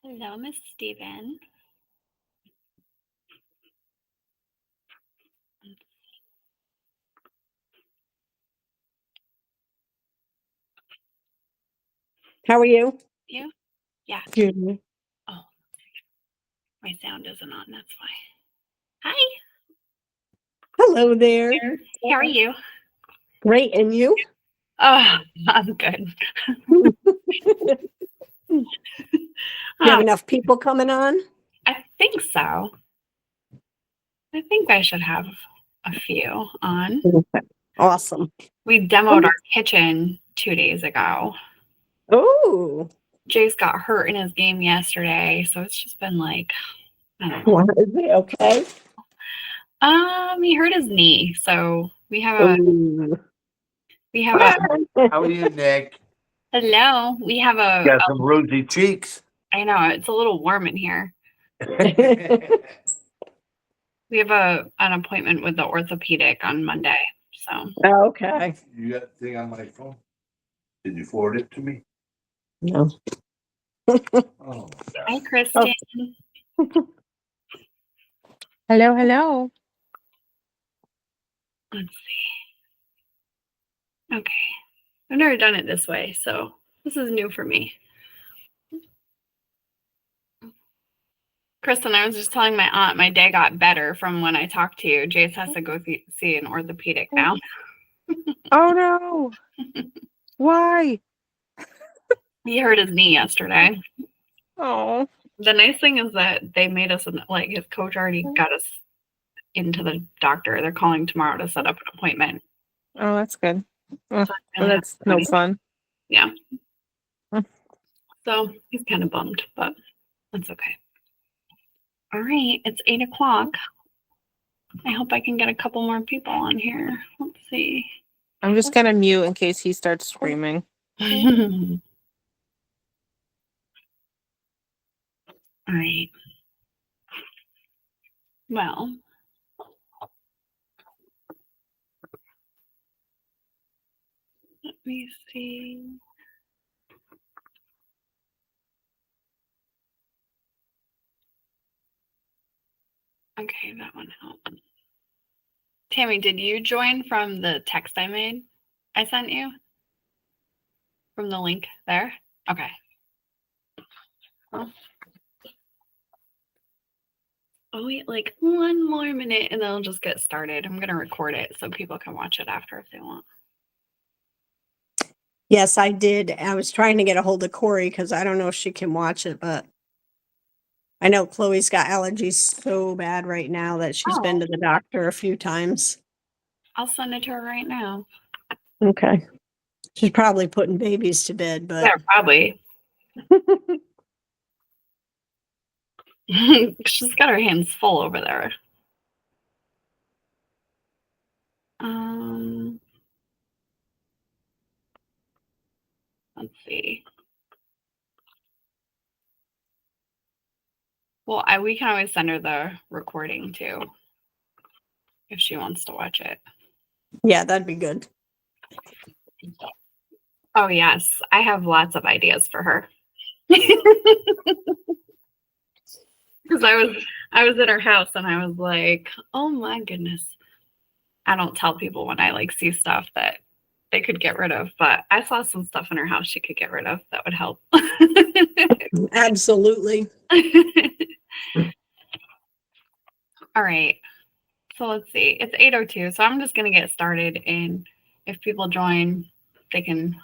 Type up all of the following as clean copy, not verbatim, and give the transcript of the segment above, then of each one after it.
Hello, Miss Stephen. How are you? You? Yeah. Good. Oh, my sound isn't on. That's why. Hi. Hello there. How are you? Great. And you? Oh, I'm good. You have enough people coming on? I think so. I think I should have a few on. Awesome. We demoed our kitchen 2 days ago. Oh, Jace got hurt in his game yesterday, so it's just been like, I don't know. well, is it okay? He hurt his knee, so we have Ooh. How are you, Nick? hello. We have Got some rosy cheeks. I know, it's a little warm in here. You We have an appointment with the orthopedic on Monday, so. Okay. got the thing on my phone? Did you forward it to me? No. Oh, Hi, Kristen. Hello, hello. Let's see. Okay. I've never done it this way, so this is new for me. Kristen, I was just telling my aunt my day got better from when I talked to you. Jace has to go see an orthopedic now. Oh no. Why? He hurt his knee yesterday. Oh. The nice thing is that they made us, like, his coach already got us into the doctor. They're calling tomorrow to set up an appointment. Oh, that's good. Oh, So well, that's no fun. Yeah. Mm. So he's kind of bummed, but that's okay. All right, it's 8 o'clock. I hope I can get a couple more people on here. Let's see. I'm just gonna mute in case he starts screaming. All right. Well, let me see. Okay, that one helped. Tammy, did you join from the text I made? I sent you from the link there? Okay. Oh, wait, like one more minute and then I'll just get started. I'm going to record it so people can watch it after if they want. Yes, I did. I was trying to get a hold of Corey because I don't know if she can watch it, but I know Chloe's got allergies so bad right now that she's been Oh. to the doctor a few times. I'll send it to her right now. Okay. She's probably putting babies to bed, but Yeah, probably. She's got her hands full over there. Let's see. Well, we can always send her the recording too if she wants to watch it. yeah, that'd be good. Oh yes, I have lots of ideas for her. Because I was at her house and I was like, oh my goodness. I don't tell people when I like see stuff that they could get rid of, but I saw some stuff in her house she could get rid of that would help. Absolutely. All right. So let's see. It's 8:02, so I'm just going to get started, and if people join, they can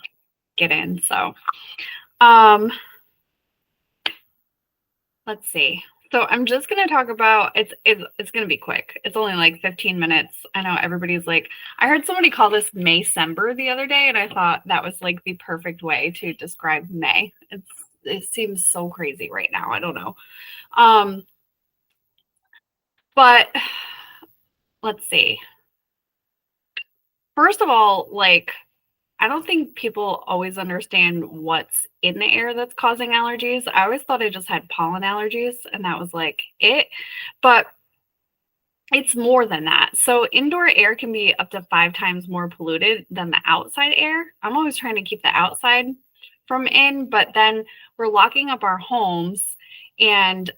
get in. So let's see. So I'm just going to talk about it's going to be quick. It's only like 15 minutes. I know everybody's like, I heard somebody call this Maycember the other day, and I thought that was like the perfect way to describe May. It seems so crazy right now. I don't know. But let's see. First of all, like, I don't think people always understand what's in the air that's causing allergies. I always thought I just had pollen allergies and that was like it, but it's more than that. So indoor air can be up to 5 times more polluted than the outside air. I'm always trying to keep the outside from in, but then we're locking up our homes, and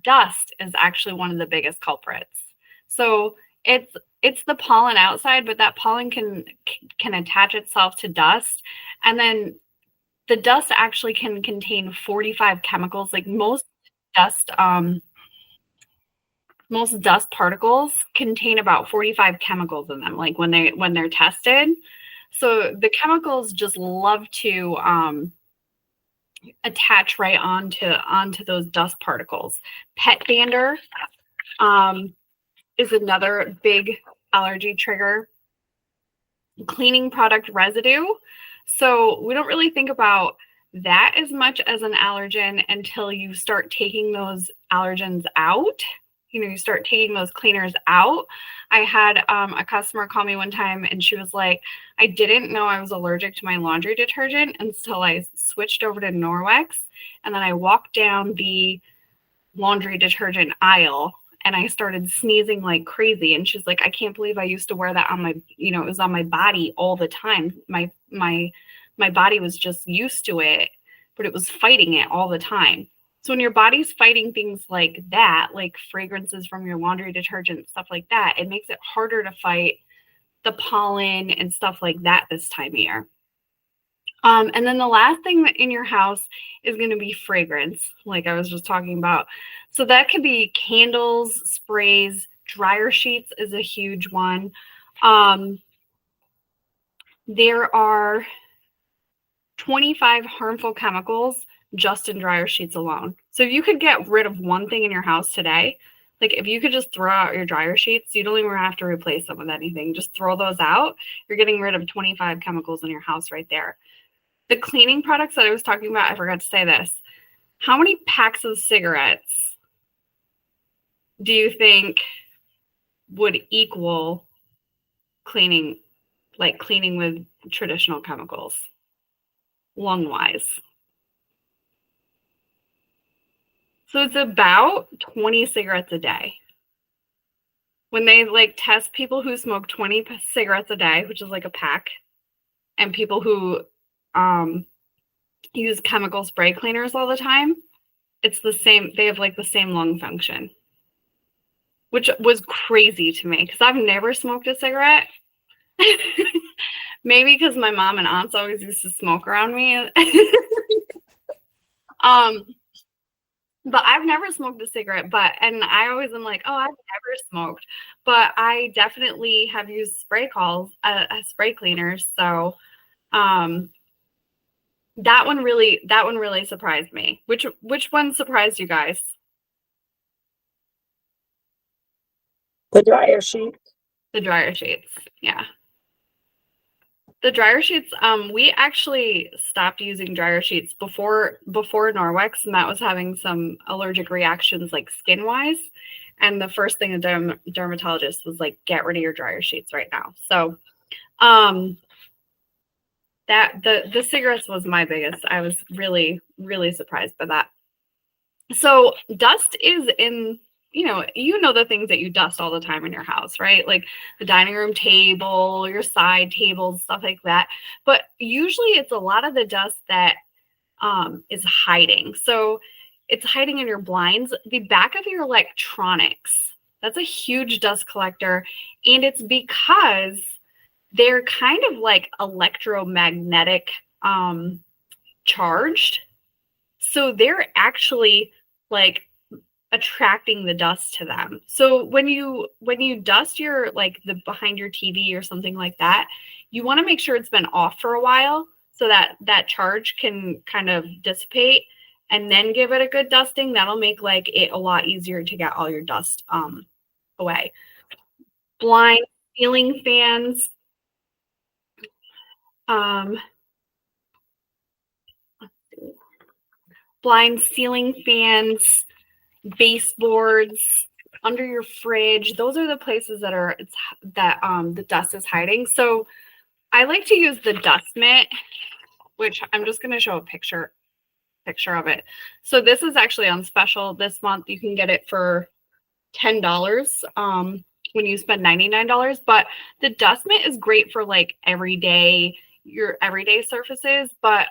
dust is actually one of the biggest culprits. So it's the pollen outside, but that pollen can attach itself to dust, and then the dust actually can contain 45 chemicals. Like most dust particles contain about 45 chemicals in them, like when they're tested. So the chemicals just love to attach right onto those dust particles. Pet dander is another big allergy trigger. Cleaning product residue. So we don't really think about that as much as an allergen until you start taking those allergens out. You start taking those cleaners out. I had a customer call me one time and she was like, I didn't know I was allergic to my laundry detergent until I switched over to Norwex. And then I walked down the laundry detergent aisle and I started sneezing like crazy. And she's like, I can't believe I used to wear that on my, it was on my body all the time. My body was just used to it, but it was fighting it all the time. So when your body's fighting things like that, like fragrances from your laundry detergent, stuff like that, it makes it harder to fight the pollen and stuff like that this time of year. And then the last thing in your house is going to be fragrance, like I was just talking about. So that could be candles, sprays, dryer sheets is a huge one. There are 25 harmful chemicals just in dryer sheets alone. So if you could get rid of one thing in your house today, like if you could just throw out your dryer sheets, you don't even have to replace them with anything. Just throw those out. You're getting rid of 25 chemicals in your house right there. The cleaning products that I was talking about, I forgot to say this. How many packs of cigarettes do you think would equal cleaning, like cleaning with traditional chemicals, lung-wise? So it's about 20 cigarettes a day. When they like test people who smoke 20 cigarettes a day, which is like a pack, and people who use chemical spray cleaners all the time, it's the same. They have like the same lung function, which was crazy to me because I've never smoked a cigarette. Maybe because my mom and aunts always used to smoke around me. But I've never smoked a cigarette, and I always am like, oh, I've never smoked, but I definitely have used spray spray cleaners. So, um, that one really surprised me. Which one surprised you guys? The dryer sheet. The dryer sheets. Yeah. The dryer sheets, we actually stopped using dryer sheets before Norwex. Matt was having some allergic reactions, like skin wise. And the first thing a dermatologist was like, get rid of your dryer sheets right now. So that the cigarettes was my biggest. I was really, really surprised by that. So dust is in, you know the things that you dust all the time in your house, right? Like the dining room table, your side tables, stuff like that. But usually it's a lot of the dust that is hiding. So it's hiding in your blinds, the back of your electronics. That's a huge dust collector. And it's because they're kind of like electromagnetic charged. So they're actually like attracting the dust to them. So when you dust your like the behind your TV or something like that, you want to make sure it's been off for a while so that that charge can kind of dissipate, and then give it a good dusting. That'll make like it a lot easier to get all your dust away. Blind ceiling fans. Blind ceiling fans, baseboards, under your fridge. Those are the places that the dust is hiding. So I like to use the dust mitt, which I'm just going to show a picture of it. So this is actually on special this month. You can get it for $10 when you spend $99. But the dust mitt is great for like your everyday surfaces. But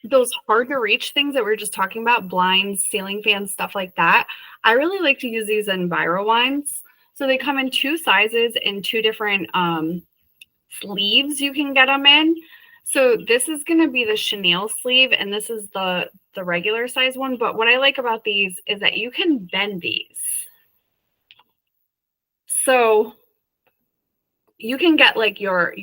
those hard to reach things that we were just talking about, blinds, ceiling fans, stuff like that, I really like to use these Enviro wines. So they come in two sizes and two different sleeves you can get them in. So this is going to be the chenille sleeve, and this is the regular size one. But what I like about these is that you can bend these. So you can get like your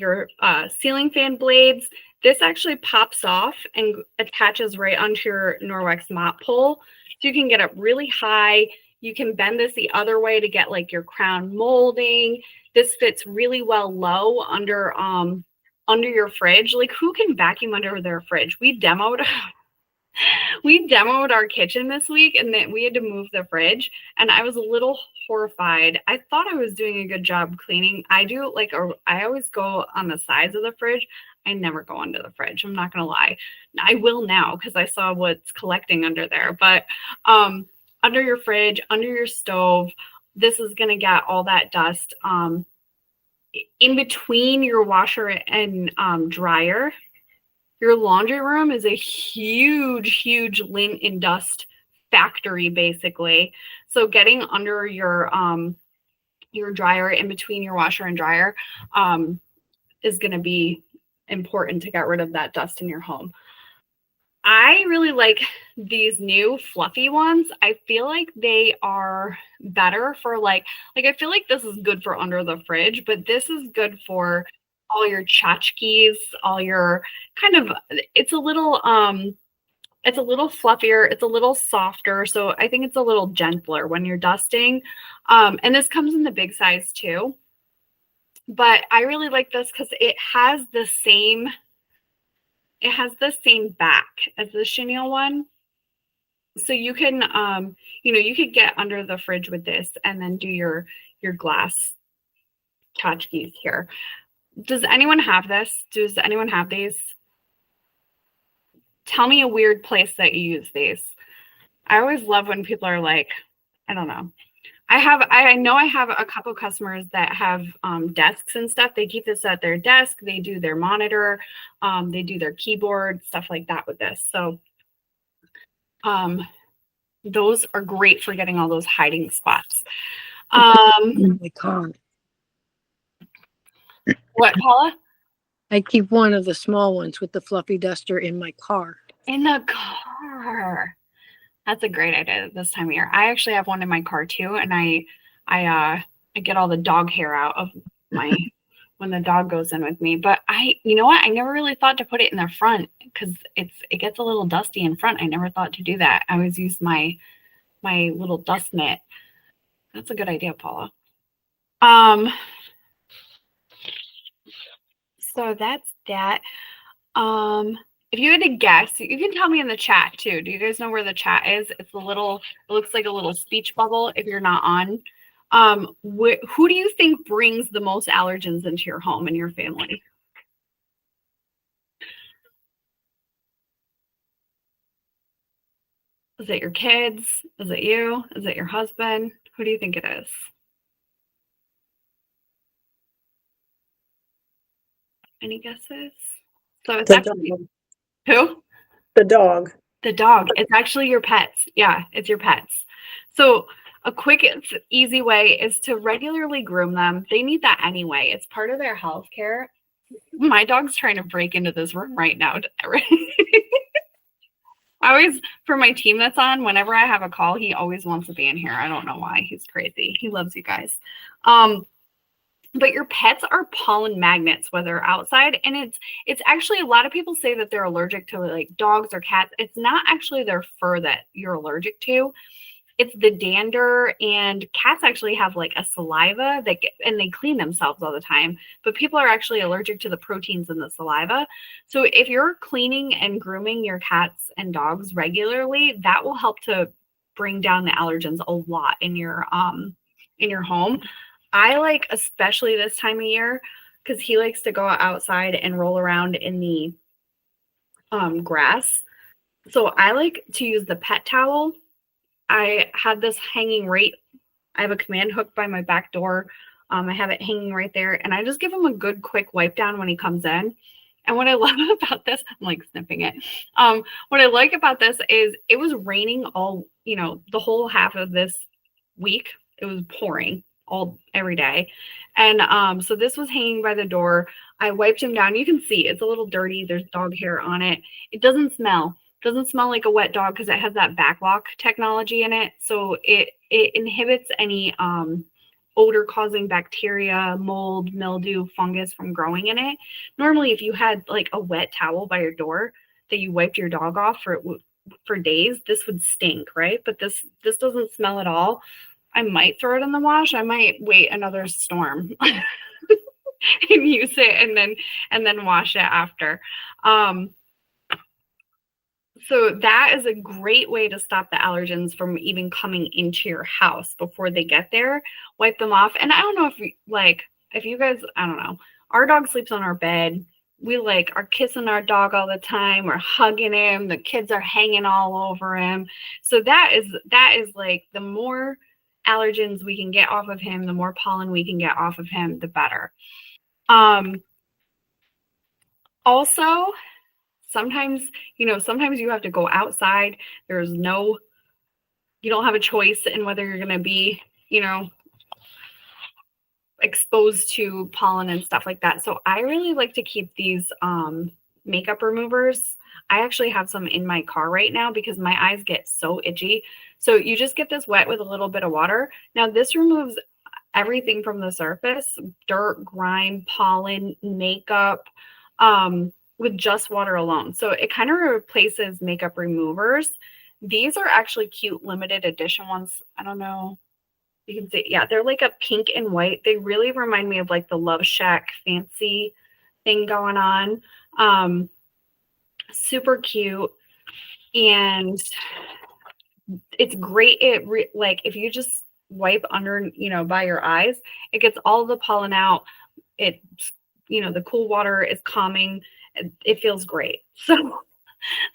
ceiling fan blades. This actually pops off and attaches right onto your Norwex mop pole. So you can get up really high. You can bend this the other way to get like your crown molding. This fits really well low under your fridge. Like who can vacuum under their fridge? We demoed our kitchen this week, and then we had to move the fridge, and I was a little horrified. I thought I was doing a good job cleaning. I always go on the sides of the fridge. I never go under the fridge. I'm not going to lie. I will now because I saw what's collecting under there. But under your fridge, under your stove, this is going to get all that dust in between your washer and dryer. Your laundry room is a huge lint and dust factory, basically. So getting under your dryer, in between your washer and dryer, is going to be important to get rid of that dust in your home. I really like these new fluffy ones. I feel like they are better for like I feel like this is good for under the fridge, but this is good for all your tchotchkes, all your it's a little fluffier, it's a little softer, so I think it's a little gentler when you're dusting. And this comes in the big size too. But I really like this because it has the same back as the chenille one. So you can you could get under the fridge with this and then do your glass tchotchkes here. Does anyone have this? Does anyone have these? Tell me a weird place that you use these. I always love when people are like, I don't know. I know I have a couple customers that have desks and stuff. They keep this at their desk. They do their monitor. They do their keyboard, stuff like that with this. So those are great for getting all those hiding spots. Oh my God. What, Paula? I keep one of the small ones with the fluffy duster in my car. In the car. That's a great idea this time of year. I actually have one in my car too, and I get all the dog hair out of my when the dog goes in with me. But you know what? I never really thought to put it in the front because it gets a little dusty in front. I never thought to do that. I always use my little dust mitt. That's a good idea, Paula. So that's that. If you had to guess, you can tell me in the chat too. Do you guys know where the chat is? It's a little, it looks like a little speech bubble if you're not on. Who do you think brings the most allergens into your home and your family? Is it your kids? Is it you? Is it your husband? Who do you think it is? Any guesses? So it's actually who? The dog. The dog. It's actually your pets. Yeah, it's your pets. So a quick, easy way is to regularly groom them. They need that anyway. It's part of their health care. My dog's trying to break into this room right now. I always, for my team that's on, whenever I have a call, he always wants to be in here. I don't know why. He's crazy. He loves you guys. But your pets are pollen magnets, whether outside, and it's actually, a lot of people say that they're allergic to like dogs or cats. It's not actually their fur that you're allergic to. It's the dander, and cats actually have like a saliva and they clean themselves all the time, but people are actually allergic to the proteins in the saliva. So if you're cleaning and grooming your cats and dogs regularly, that will help to bring down the allergens a lot in your home. I like, especially this time of year, because he likes to go outside and roll around in the grass. So I like to use the pet towel. I have this hanging right. I have a command hook by my back door. I have it hanging right there, and I just give him a good quick wipe down when he comes in. And what I love about this, I'm like sniffing it. What I like about this is it was raining the whole half of this week. It was pouring every day. And so this was hanging by the door. I wiped him down. You can see it's a little dirty. There's dog hair on it. It doesn't smell. Doesn't smell like a wet dog because it has that backlock technology in it. So it inhibits any odor causing bacteria, mold, mildew, fungus from growing in it. Normally, if you had like a wet towel by your door that you wiped your dog off for days, this would stink, right? But this doesn't smell at all. I might throw it in the wash. I might wait another storm and use it and then wash it after. So that is a great way to stop the allergens from even coming into your house before they get there. Wipe them off. And I don't know if you guys, I don't know, our dog sleeps on our bed. We are kissing our dog all the time. We're hugging him. The kids are hanging all over him. So that is like, the more allergens we can get off of him, the more pollen we can get off of him, the better. Also, sometimes you have to go outside. You don't have a choice in whether you're going to be, exposed to pollen and stuff like that. So I really like to keep these makeup removers. I actually have some in my car right now because my eyes get so itchy. So you just get this wet with a little bit of water. Now this removes everything from the surface, dirt, grime, pollen, makeup, with just water alone. So it kind of replaces makeup removers. These are actually cute limited edition ones. I don't know. You can see, yeah, they're like a pink and white. They really remind me of like the Love Shack fancy thing going on. Super cute. And it's great. If you just wipe under, by your eyes, it gets all the pollen out. The cool water is calming. It feels great.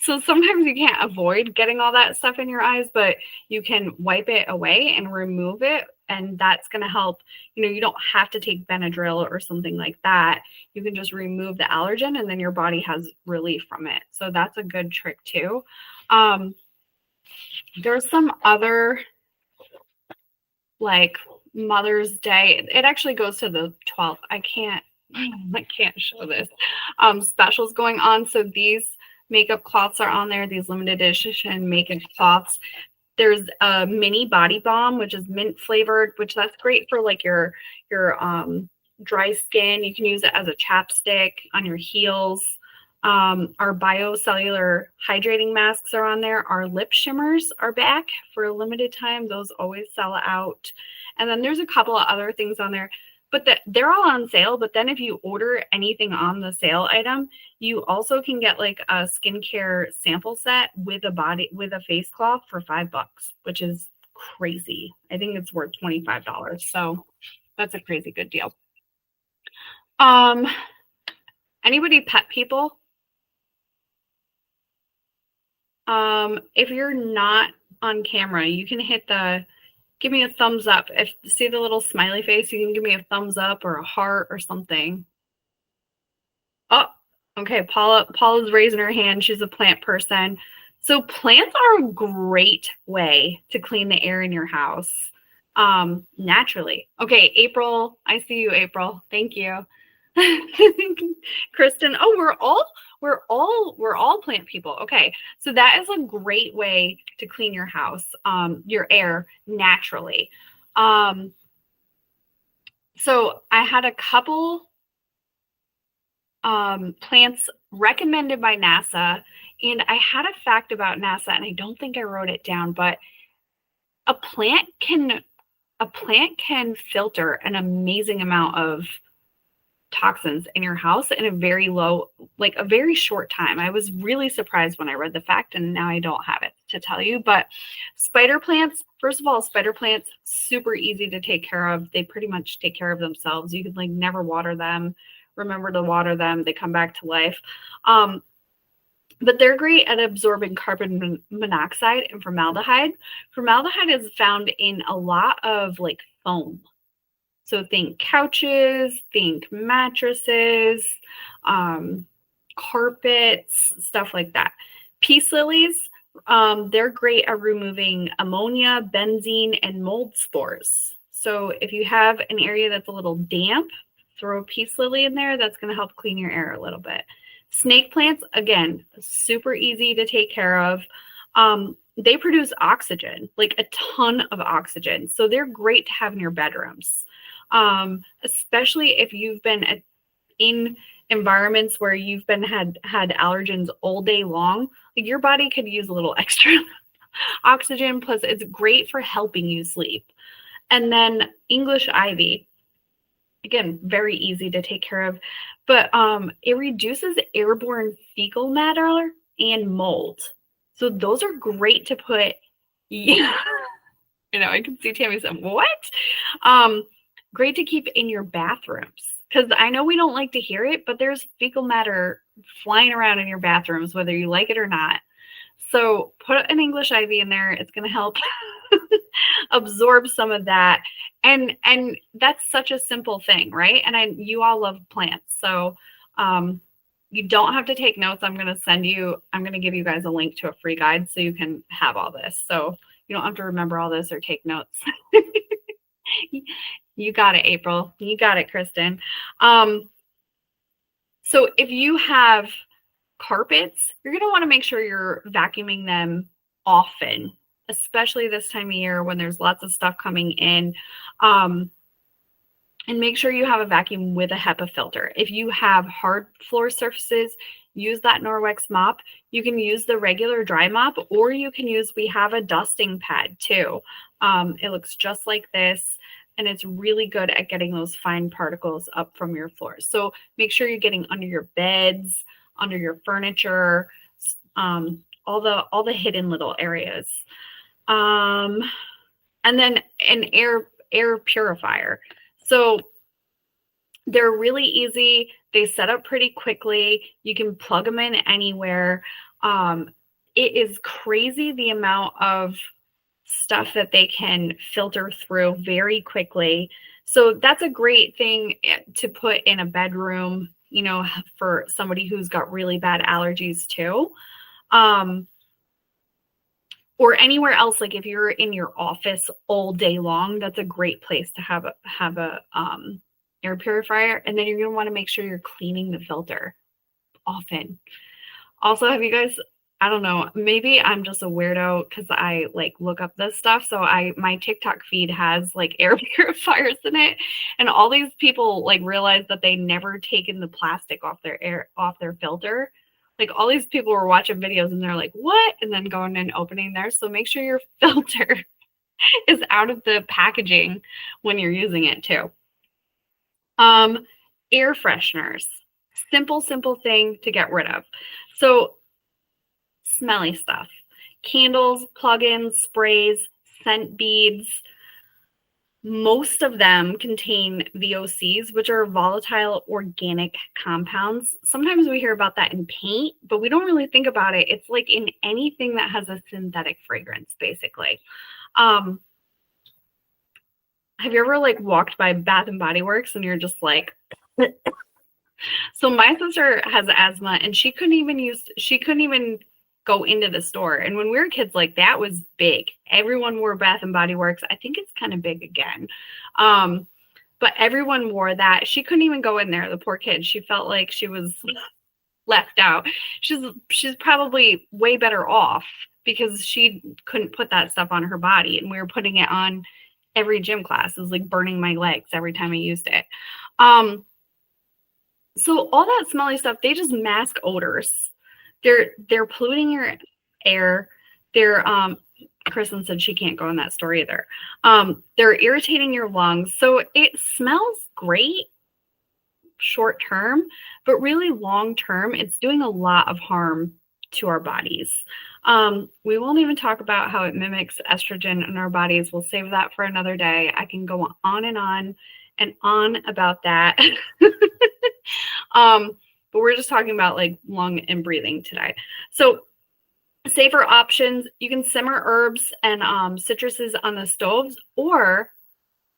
So sometimes you can't avoid getting all that stuff in your eyes, but you can wipe it away and remove it. And that's going to help. You don't have to take Benadryl or something like that. You can just remove the allergen and then your body has relief from it. So that's a good trick too. There's some other like Mother's Day. It actually goes to the 12th. I can't I can't show this. Specials going on. So these makeup cloths are on there, these limited edition makeup cloths. There's a mini body balm, which is mint flavored, which that's great for like your dry skin. You can use it as a chapstick on your heels. Our biocellular hydrating masks are on there. Our lip shimmers are back for a limited time. Those always sell out. And then there's a couple of other things on there, but they're all on sale. But then if you order anything on the sale item, you also can get like a skincare sample set with a face cloth for $5, which is crazy. I think it's worth $25. So that's a crazy good deal. Anybody pet people? If you're not on camera, you can give me a thumbs up. If see the little smiley face, you can give me a thumbs up or a heart or something. Oh, okay. Paula's raising her hand. She's a plant person. So plants are a great way to clean the air in your house naturally. Okay, April, I see you, April. Thank you. Kristen, oh, we're all plant people. Okay, so that is a great way to clean your house, your air naturally. So I had a couple plants recommended by NASA, and I had a fact about NASA, and I don't think I wrote it down, but a plant can filter an amazing amount of toxins in your house in a very short time. I was really surprised when I read the fact, and now I don't have it to tell you. But spider plants, first of all, super easy to take care of. They pretty much take care of themselves. You could like never water them. Remember to water them. They come back to life. But they're great at absorbing carbon monoxide and formaldehyde. Formaldehyde is found in a lot of like foam. So think couches, think mattresses, carpets, stuff like that. Peace lilies, they're great at removing ammonia, benzene, and mold spores. So if you have an area that's a little damp, throw a peace lily in there. That's going to help clean your air a little bit. Snake plants, again, super easy to take care of. They produce oxygen, like a ton of oxygen. So they're great to have in your bedrooms. Especially if you've been in environments where you've been had allergens all day long, like your body could use a little extra oxygen. Plus, it's great for helping you sleep. And then English ivy, again, very easy to take care of, but it reduces airborne fecal matter and mold. So those are great to put. Yeah, I can see Tammy saying, "What?" Great to keep in your bathrooms, because I know we don't like to hear it, but there's fecal matter flying around in your bathrooms, whether you like it or not. So put an English ivy in there. It's going to help absorb some of that. And that's such a simple thing, right? And you all love plants. So you don't have to take notes. I'm going to give you guys a link to a free guide so you can have all this. So you don't have to remember all this or take notes. You got it, April. You got it, Kristen. So if you have carpets, you're going to want to make sure you're vacuuming them often, especially this time of year when there's lots of stuff coming in. And make sure you have a vacuum with a HEPA filter. If you have hard floor surfaces, use that Norwex mop. You can use the regular dry mop, or we have a dusting pad too. It looks just like this, and it's really good at getting those fine particles up from your floors. So make sure you're getting under your beds, under your furniture, all the hidden little areas. And then an air purifier. So they're really easy. They set up pretty quickly. You can plug them in anywhere. It is crazy the amount of stuff that they can filter through very quickly. So that's a great thing to put in a bedroom, for somebody who's got really bad allergies too. Or anywhere else, like if you're in your office all day long, that's a great place to have a air purifier, and then you're going to want to make sure you're cleaning the filter often. Also, have you guys, I don't know, maybe I'm just a weirdo because I like look up this stuff. So my TikTok feed has like air purifiers in it, and all these people like realize that they never taken the plastic off their filter. Like all these people were watching videos and they're like, what? And then going and opening theirs. So make sure your filter is out of the packaging when you're using it too. Air fresheners, simple thing to get rid of. So smelly stuff, candles, plugins, sprays, scent beads. Most of them contain VOCs, which are volatile organic compounds. Sometimes we hear about that in paint, but we don't really think about it. It's like in anything that has a synthetic fragrance, basically. Have you ever like walked by Bath and Body Works and you're just like, so my sister has asthma and she couldn't even go into the store. And when we were kids, like that was big. Everyone wore Bath and Body Works. I think it's kind of big again. But everyone wore that. She couldn't even go in there. The poor kid. She felt like she was left out. She's probably way better off because she couldn't put that stuff on her body. And we were putting it on every gym class. It was like burning my legs every time I used it. So all that smelly stuff, they just mask odors. They're polluting your air. Kristen said she can't go in that store either. They're irritating your lungs. So it smells great short term, but really long term, it's doing a lot of harm to our bodies. We won't even talk about how it mimics estrogen in our bodies. We'll save that for another day. I can go on and on about that. But we're just talking about like lung and breathing today. So safer options, you can simmer herbs and citruses on the stoves, or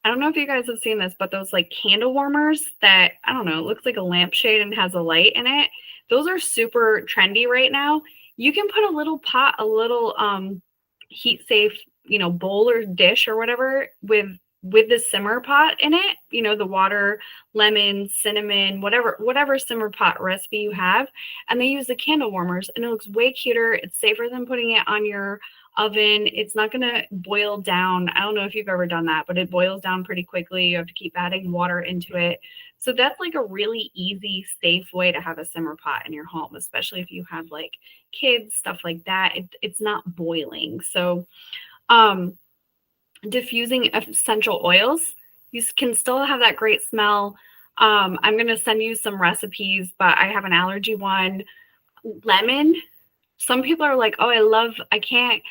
I don't know if you guys have seen this, but those like candle warmers that, I don't know, it looks like a lampshade and has a light in it. Those are super trendy right now. You can put a little pot, a little heat safe, bowl or dish or whatever with the simmer pot in it, the water, lemon, cinnamon, whatever simmer pot recipe you have. And they use the candle warmers and it looks way cuter. It's safer than putting it on your oven. It's not going to boil down. I don't know if you've ever done that, but it boils down pretty quickly. You have to keep adding water into it. So that's like a really easy, safe way to have a simmer pot in your home, especially if you have like kids, stuff like that. It's not boiling. So, diffusing essential oils, you can still have that great smell. I'm going to send you some recipes, but I have an allergy one. Lemon. Some people are like, oh, I can't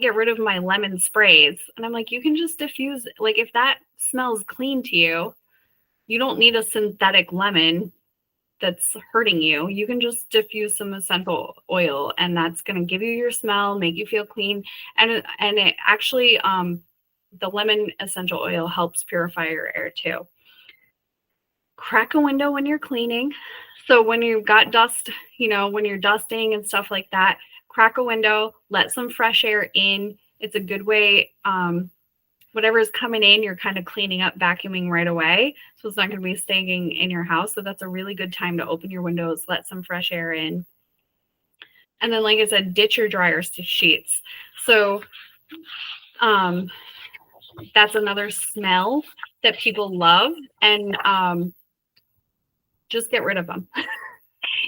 get rid of my lemon sprays. And I'm like, you can just diffuse, like if that smells clean to you, you don't need a synthetic lemon that's hurting you. You can just diffuse some essential oil and that's going to give you your smell, make you feel clean. And it actually, the lemon essential oil helps purify your air too. Crack a window when you're cleaning. So when you've got dust, when you're dusting and stuff like that, crack a window, let some fresh air in. It's a good way. Whatever is coming in, you're kind of cleaning up, vacuuming right away. So it's not going to be staying in your house. So that's a really good time to open your windows, let some fresh air in. And then, like I said, ditch your dryer sheets. So, that's another smell that people love, and just get rid of them.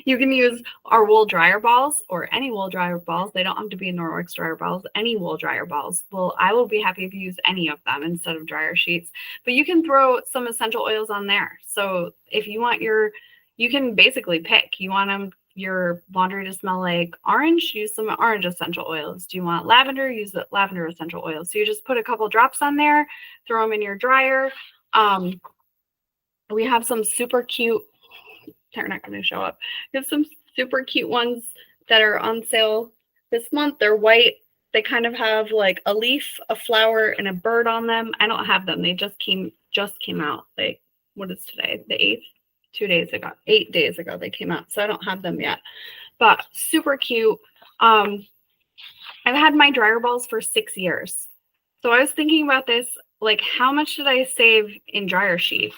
You can use our wool dryer balls or any wool dryer balls. They don't have to be Norwex dryer balls, any wool dryer balls. Well, I will be happy if you use any of them instead of dryer sheets, but you can throw some essential oils on there. So if you want you can basically pick, you want your laundry to smell like orange, use some orange essential oils. Do you want lavender? Use the lavender essential oils. So you just put a couple drops on there, throw them in your dryer. We have some super cute, they're not going to show up. We have some super cute ones that are on sale this month. They're white. They kind of have like a leaf, a flower, and a bird on them. I don't have them. They just came out. What is today? The 8th? 2 days ago, 8 days ago they came out. So I don't have them yet, but super cute. I've had my dryer balls for 6 years. So I was thinking about this, like how much did I save in dryer sheets?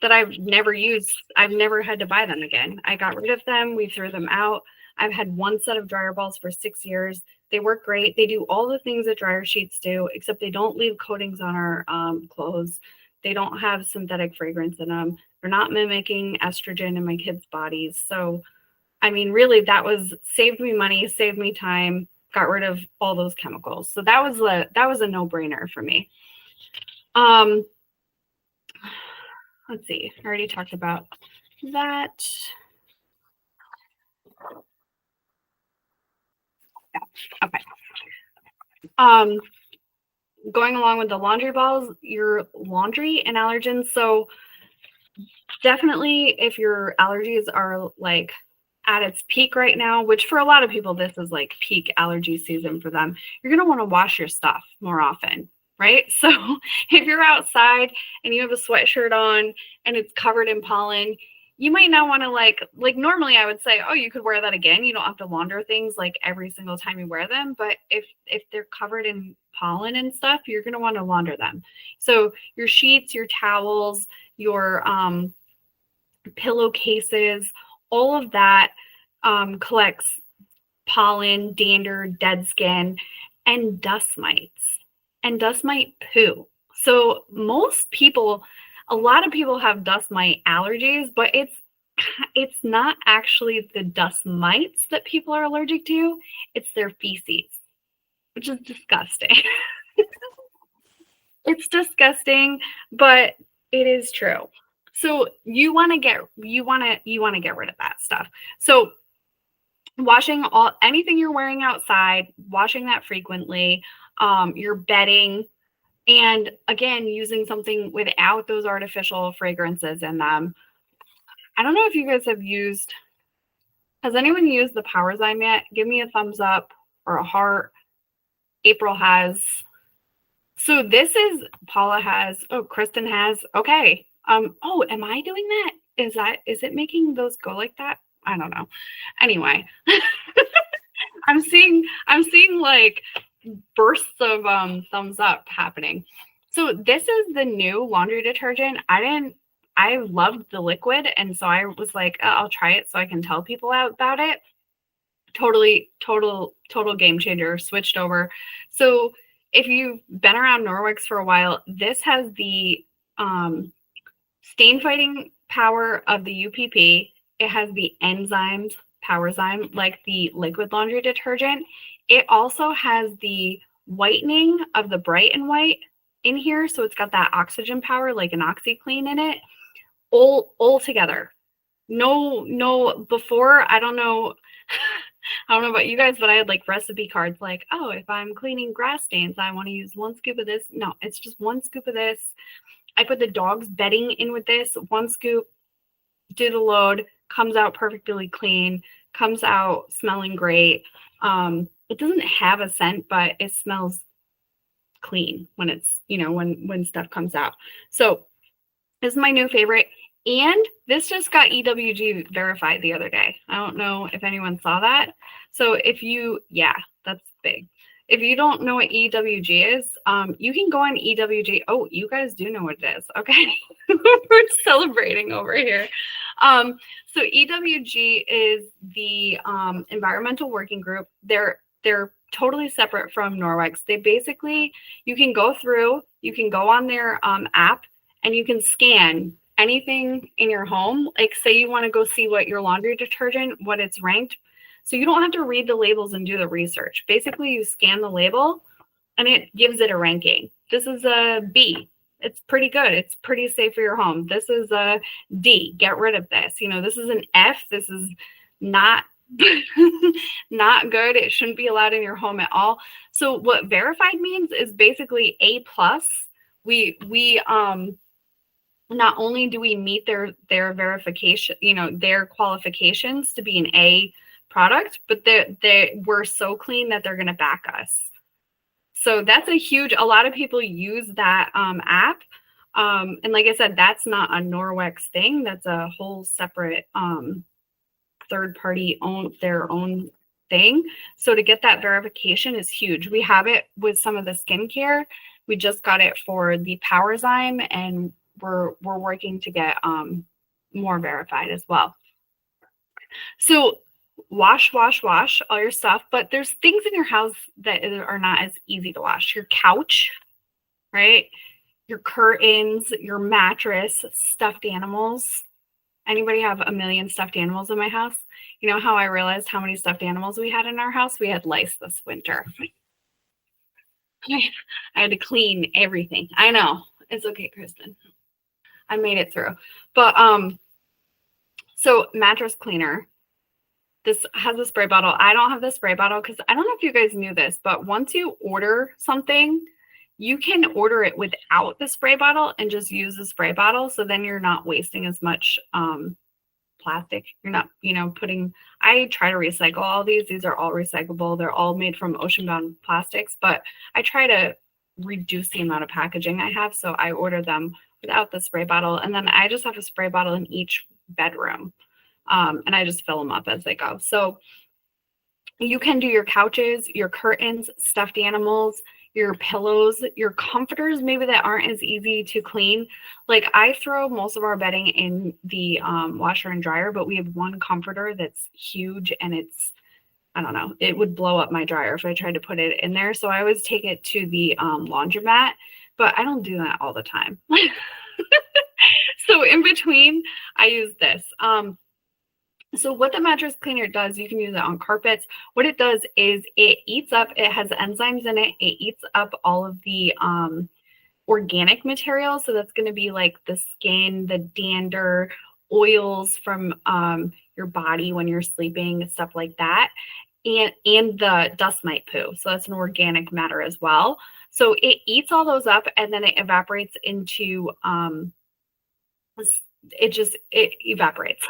that I've never used. I've never had to buy them again. I got rid of them. We threw them out. I've had one set of dryer balls for 6 years. They work great. They do all the things that dryer sheets do, except they don't leave coatings on our clothes. They don't have synthetic fragrance in them. They're not mimicking estrogen in my kids' bodies. So, I mean, really, that was saved me money, saved me time, got rid of all those chemicals. So that was a no-brainer for me. Let's see. I already talked about that. Yeah. Okay. Going along with the laundry balls, your laundry and allergens. So definitely if your allergies are like at its peak right now, which for a lot of people, this is like peak allergy season for them, you're going to want to wash your stuff more often, right? So if you're outside and you have a sweatshirt on and it's covered in pollen, you might not want to like normally I would say, oh, you could wear that again. You don't have to launder things like every single time you wear them. But if they're covered in pollen and stuff, you're going to want to launder them. So your sheets, your towels, your pillowcases, all of that collects pollen, dander, dead skin, and dust mites and dust mite poo. So a lot of people have dust mite allergies, but it's not actually the dust mites that people are allergic to. It's their feces, which is disgusting. It's disgusting, but it is true. So you want to get rid of that stuff. So washing anything you're wearing outside, washing that frequently, your bedding, and again, using something without those artificial fragrances in them. I don't know if you guys has anyone used the Powerzyme yet? Give me a thumbs up or a heart. April has. So this is, Paula has, oh, Kristen has. Okay. Oh, am I doing that? Is it making those go like that? I don't know. Anyway, I'm seeing like bursts of thumbs up happening. So this is the new laundry detergent. I loved the liquid, and so I was like, I'll try it so I can tell people about it. Total game changer. Switched over. So if you've been around Norwex for a while, this has the stain fighting power of the UPP. It has the enzymes, Powerzyme, like the liquid laundry detergent. It also has the whitening of the Bright and White in here. So it's got that oxygen power, like an OxyClean in it, all together. No, before, I don't know about you guys, but I had like recipe cards like, oh, if I'm cleaning grass stains, I want to use 1 scoop of this. No, it's just 1 scoop of this. I put the dog's bedding in with this, 1 scoop, do the load, comes out perfectly clean, comes out smelling great. It doesn't have a scent, but it smells clean when it's, when stuff comes out. So this is my new favorite. And this just got EWG verified the other day. I don't know if anyone saw that. So yeah, that's big. If you don't know what EWG is, you can go on EWG. Oh, you guys do know what it is. Okay. We're celebrating over here. So EWG is the environmental working group. They're totally separate from Norwex. They basically, you can go on their app and you can scan anything in your home. Like say you want to go see what your laundry detergent, what it's ranked. So you don't have to read the labels and do the research. Basically, you scan the label and it gives it a ranking. This is a B. It's pretty good. It's pretty safe for your home. This is a D. Get rid of this. This is an F. This is not not good. It shouldn't be allowed in your home at all. So what verified means is basically A+. We not only do we meet their verification, their qualifications to be an A product, but we're so clean that they're going to back us. So that's a lot of people use that app. And like I said, that's not a Norwex thing. That's a whole separate third party their own thing. So to get that verification is huge. We have it with some of the skincare. We just got it for the Powerzyme, and we're working to get more verified as well. So wash all your stuff, but there's things in your house that are not as easy to wash. Your couch, right? Your curtains, your mattress, stuffed animals. Anybody have a million stuffed animals in my house? You know how I realized how many stuffed animals we had in our house? We had lice this winter. I had to clean everything. I know. It's okay, Kristen. I made it through. But so mattress cleaner. This has a spray bottle. I don't have the spray bottle because I don't know if you guys knew this, but once you order something, you can order it without the spray bottle and just use the spray bottle. So then you're not wasting as much plastic. You're not, putting, I try to recycle all these. These are all recyclable. They're all made from ocean-bound plastics, but I try to reduce the amount of packaging I have. So I order them without the spray bottle. And then I just have a spray bottle in each bedroom. And I just fill them up as they go. So you can do your couches, your curtains, stuffed animals, your pillows, your comforters, maybe that aren't as easy to clean. Like I throw most of our bedding in the washer and dryer, but we have one comforter that's huge and it's, I don't know, it would blow up my dryer if I tried to put it in there. So I always take it to the laundromat, but I don't do that all the time. So in between, I use this. So what the mattress cleaner does, you can use it on carpets. What it does is it eats up, it has enzymes in it. It eats up all of the organic material. So that's going to be like the skin, the dander, oils from your body when you're sleeping, stuff like that. And the dust mite poo. So that's an organic matter as well. So it eats all those up and then it evaporates into, it evaporates.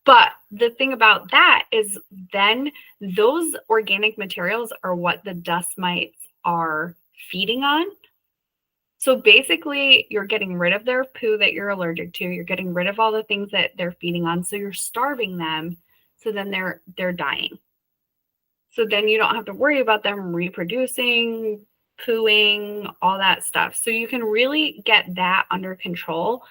But the thing about that is then those organic materials are what the dust mites are feeding on. So basically you're getting rid of their poo that you're allergic to. You're getting rid of all the things that they're feeding on. So you're starving them. So then they're dying. So then you don't have to worry about them reproducing, pooing, all that stuff. So you can really get that under control.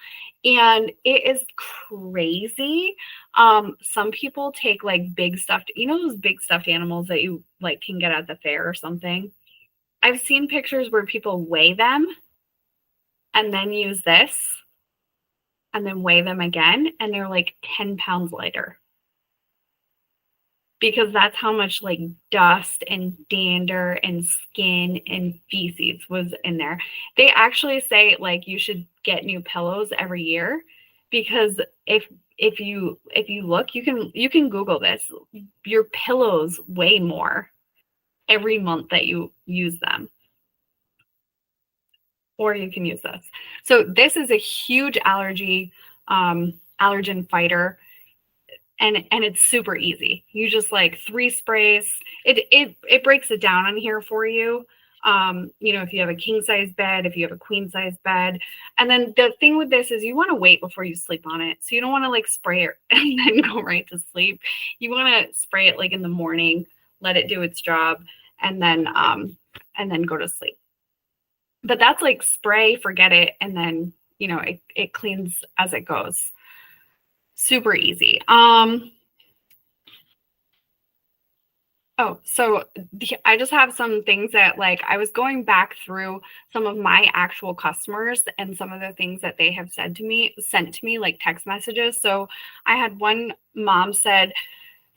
And it is crazy. Some people take like big stuffed, those big stuffed animals that you like can get at the fair or something. I've seen pictures where people weigh them and then use this and then weigh them again. And they're like 10 pounds lighter. Because that's how much like dust and dander and skin and feces was in there. They actually say like you should get new pillows every year because if you look, you can Google this. Your pillows weigh more every month that you use them. Or you can use this. So this is a huge allergen fighter. And it's super easy. You just like 3 sprays. It breaks it down on here for you. If you have a king size bed, if you have a queen size bed. And then the thing with this is you want to wait before you sleep on it. So you don't want to like spray it and then go right to sleep. You want to spray it like in the morning, let it do its job, and then go to sleep. But that's like spray, forget it, and then it cleans as it goes. Super easy. So I just have some things that like I was going back through some of my actual customers and some of the things that they have sent to me like text messages. So I had one mom said,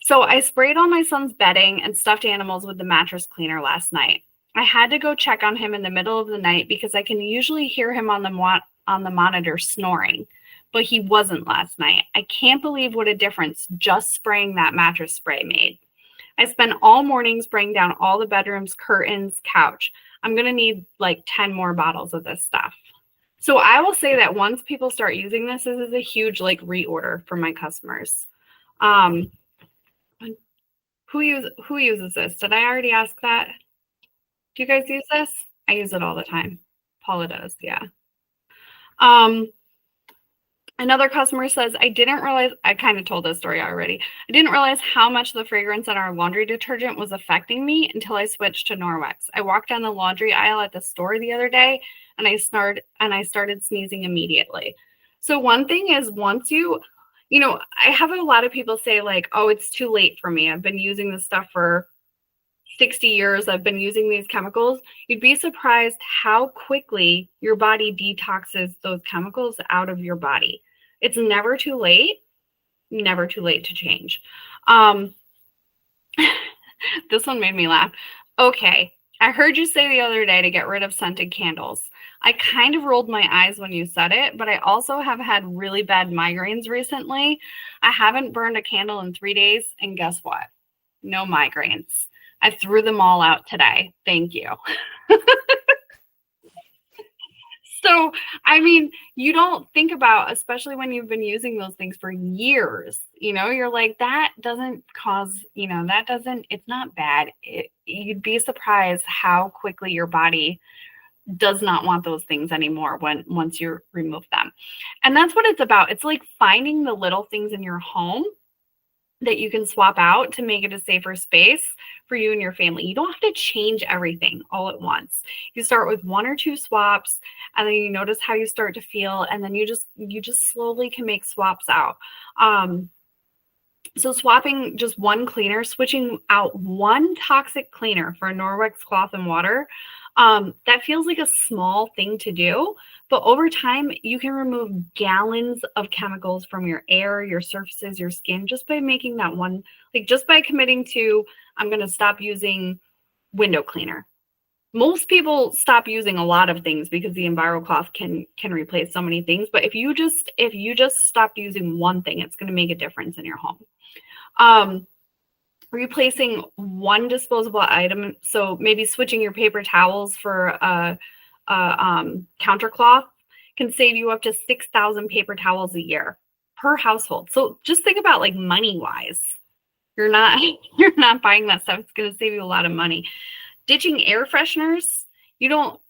so I sprayed on my son's bedding and stuffed animals with the mattress cleaner last night. I had to go check on him in the middle of the night because I can usually hear him on the monitor snoring. But he wasn't last night. I can't believe what a difference just spraying that mattress spray made. I spent all morning spraying down all the bedrooms, curtains, couch. I'm going to need like 10 more bottles of this stuff. So I will say that once people start using this is a huge like reorder for my customers. Who uses this? Did I already ask that? Do you guys use this? I use it all the time. Paula does, yeah. Another customer says, I didn't realize, I kind of told this story already. I didn't realize how much the fragrance in our laundry detergent was affecting me until I switched to Norwex. I walked down the laundry aisle at the store the other day and I started sneezing immediately. So one thing is once I have a lot of people say like, oh, it's too late for me. I've been using this stuff for 60 years. I've been using these chemicals. You'd be surprised how quickly your body detoxes those chemicals out of your body. It's never too late to change. This one made me laugh. Okay, I heard you say the other day to get rid of scented candles. I kind of rolled my eyes when you said it, but I also have had really bad migraines recently. I haven't burned a candle in 3 days, and guess what? No migraines. I threw them all out today. Thank you. So, I mean, you don't think about, especially when you've been using those things for years, you're like, that doesn't cause, it's not bad. You'd be surprised how quickly your body does not want those things anymore once you remove them. And that's what it's about. It's like finding the little things in your home that you can swap out to make it a safer space for you and your family. You don't have to change everything all at once. You start with 1 or 2 swaps, and then you notice how you start to feel, and then you just slowly can make swaps out. So swapping just one cleaner, switching out one toxic cleaner for Norwex cloth and water, that feels like a small thing to do, but over time you can remove gallons of chemicals from your air, your surfaces, your skin, just by making that one, like just by committing to, I'm going to stop using window cleaner. Most people stop using a lot of things because the EnviroCloth can replace so many things, but if you just stopped using one thing, it's going to make a difference in your home. Replacing one disposable item, so maybe switching your paper towels for a counter cloth can save you up to 6,000 paper towels a year per household. So just think about like money wise, you're not buying that stuff. It's going to save you a lot of money. Ditching air fresheners, you don't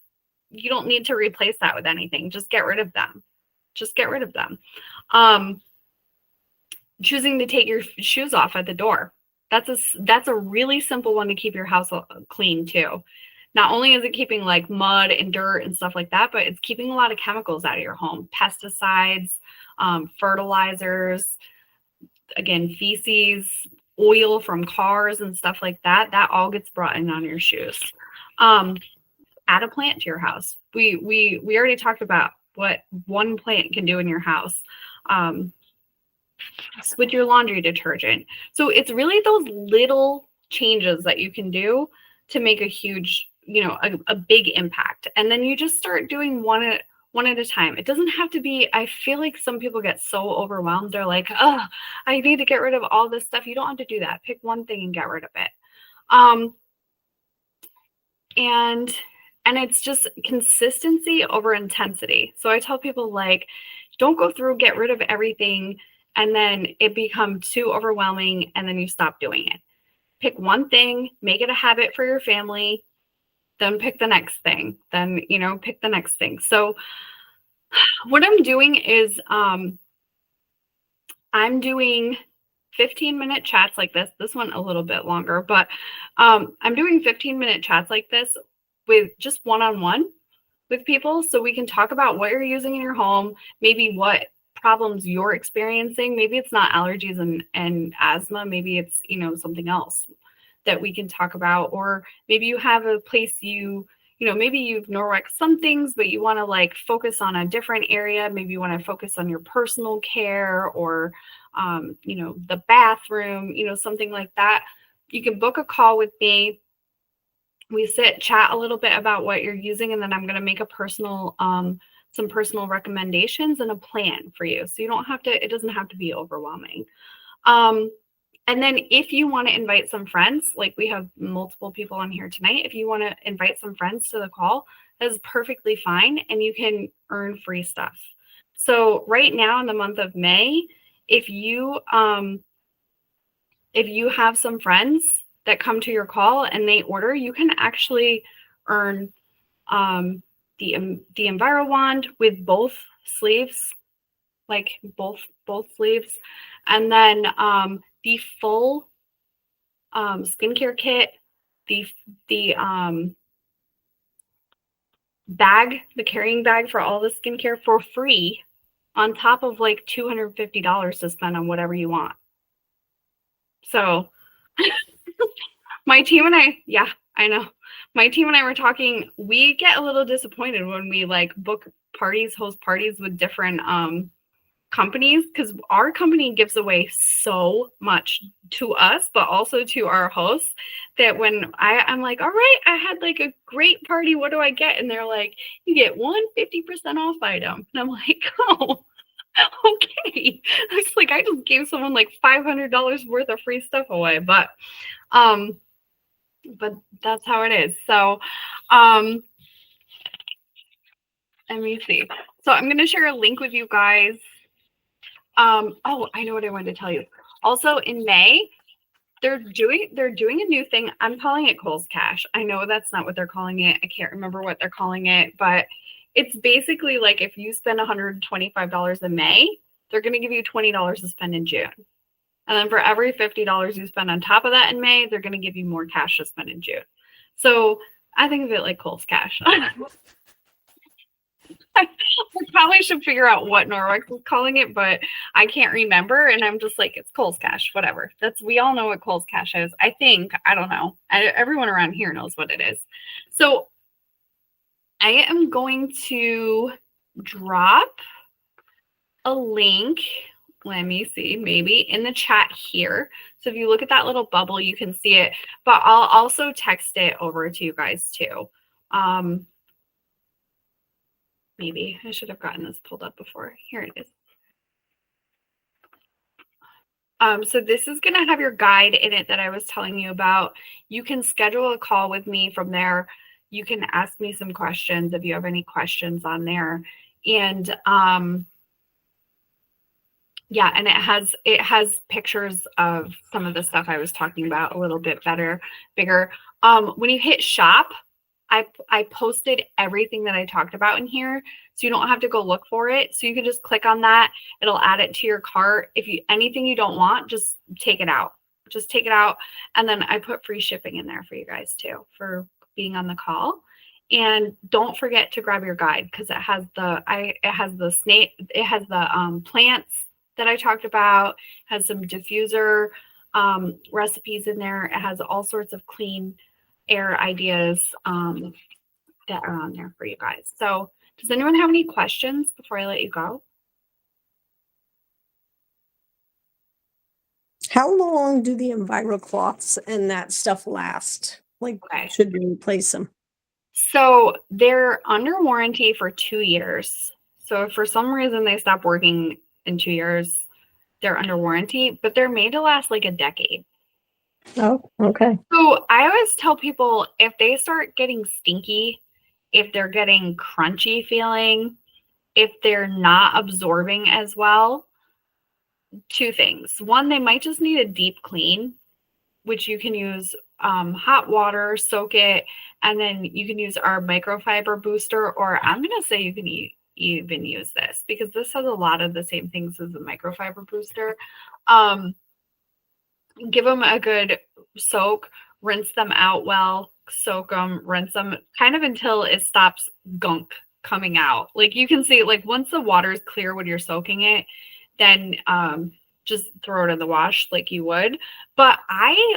need to replace that with anything. Just get rid of them. Choosing to take your shoes off at the door. That's a really simple one to keep your house clean too. Not only is it keeping like mud and dirt and stuff like that, but it's keeping a lot of chemicals out of your home. Pesticides, fertilizers, again, feces, oil from cars and stuff like that. That all gets brought in on your shoes. Add a plant to your house. We already talked about what one plant can do in your house. Switch your laundry detergent. So it's really those little changes that you can do to make a huge, a big impact. And then you just start doing one at a time. It doesn't have to be, I feel like some people get so overwhelmed. They're like, oh, I need to get rid of all this stuff. You don't have to do that. Pick one thing and get rid of it. And it's just consistency over intensity. So I tell people like, don't go through, get rid of everything, and then it becomes too overwhelming and then you stop doing it. Pick one thing, make it a habit for your family, then pick the next thing, then, pick the next thing. So what I'm doing is I'm doing 15-minute chats like this one a little bit longer, but I'm doing 15-minute chats like this with just one-on-one with people so we can talk about what you're using in your home, maybe what problems you're experiencing. Maybe it's not allergies and asthma, maybe it's something else that we can talk about, or maybe you have a place maybe you've Norwex some things, but you want to like focus on a different area. Maybe you want to focus on your personal care or the bathroom, something like that. You can book a call with me. We sit, chat a little bit about what you're using, and then I'm going to make a some personal recommendations and a plan for you. So it doesn't have to be overwhelming. And then if you want to invite some friends, like we have multiple people on here tonight, if you want to invite some friends to the call, that is perfectly fine. And you can earn free stuff. So right now in the month of May, if you have some friends that come to your call and they order, you can actually earn the Enviro wand with both sleeves like both sleeves. And then the full skincare kit, the bag, the carrying bag for all the skincare for free, on top of like $250 to spend on whatever you want. So my team and I, yeah, I know. My team and I were talking, we get a little disappointed when we like book parties, host parties with different companies, because our company gives away so much to us, but also to our hosts, that when I'm like, all right, I had like a great party, what do I get? And they're like, you get 150% off item. And I'm like, oh, okay. It's like I just gave someone like $500 worth of free stuff away, but that's how it is. So let me see. So I'm going to share a link with you guys. Oh, I know what I wanted to tell you. Also in May, they're doing a new thing. I'm calling it Kohl's Cash. I know that's not what they're calling it. I can't remember what they're calling it, but it's basically like if you spend $125 in May, they're going to give you $20 to spend in June. And then for every $50 you spend on top of that in May, they're going to give you more cash to spend in June. So I think of it like Kohl's Cash. I probably should figure out what Norwex was calling it, but I can't remember. And I'm just like, it's Kohl's Cash, whatever. We all know what Kohl's Cash is. I think, I don't know. Everyone around here knows what it is. So I am going to drop a link. Let me see, maybe in the chat here. So if you look at that little bubble, you can see it, but I'll also text it over to you guys too. Maybe I should have gotten this pulled up before. Here it is. So this is going to have your guide in it that I was telling you about. You can schedule a call with me from there. You can ask me some questions if you have any questions on there. And yeah, and it has pictures of some of the stuff I was talking about a little bit bigger. When you hit shop, I posted everything that I talked about in here, so you don't have to go look for it. So you can just click on that. It'll add it to your cart. If anything you don't want, just take it out. Just take it out. And then I put free shipping in there for you guys too, for being on the call. And don't forget to grab your guide, because it has the plants that I talked about, has some diffuser recipes in there. It has all sorts of clean air ideas that are on there for you guys. So does anyone have any questions before I let you go? How long do the EnviroCloths and that stuff last? Like, Okay. should we replace them? So they're under warranty for 2 years. So if for some reason they stop working in 2 years, they're under warranty, but they're made to last like a decade. Oh, okay. So I always tell people, if they start getting stinky, if they're getting crunchy feeling, if they're not absorbing as well, 2 things. One, they might just need a deep clean, which you can use hot water, soak it, and then you can use our microfiber booster, or I'm going to say you can even use this, because this has a lot of the same things as the microfiber booster. Give them a good soak, rinse them out well, soak them, rinse them kind of until it stops gunk coming out. Like you can see, like once the water is clear when you're soaking it, then just throw it in the wash like you would. But I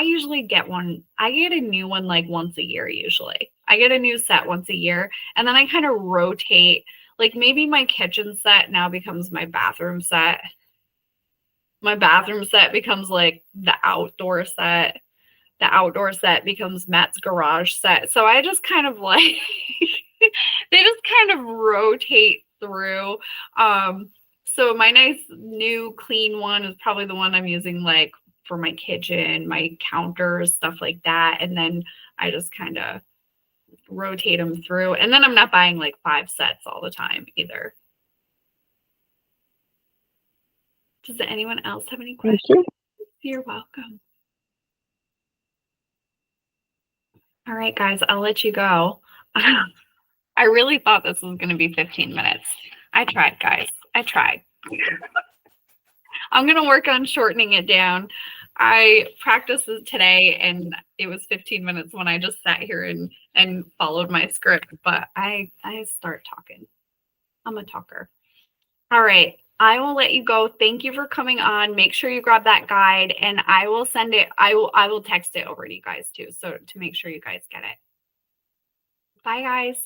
usually get a new one like once a year usually. I get a new set once a year, and then I kind of rotate. Like maybe my kitchen set now becomes my bathroom set. My bathroom set becomes like the outdoor set. The outdoor set becomes Matt's garage set. So I just kind of like, they just kind of rotate through. So my nice new clean one is probably the one I'm using like for my kitchen, my counters, stuff like that. And then I just kind of rotate them through. And then I'm not buying like 5 sets all the time either. Does anyone else have any questions? Thank you. You're welcome. All right, guys, I'll let you go. I really thought this was going to be 15 minutes. I tried, guys. I tried. I'm going to work on shortening it down. I practiced it today and it was 15 minutes when I just sat here and followed my script, but I start talking. I'm a talker. All right. I will let you go. Thank you for coming on. Make sure you grab that guide and I will send it. I will text it over to you guys too. So to make sure you guys get it. Bye guys.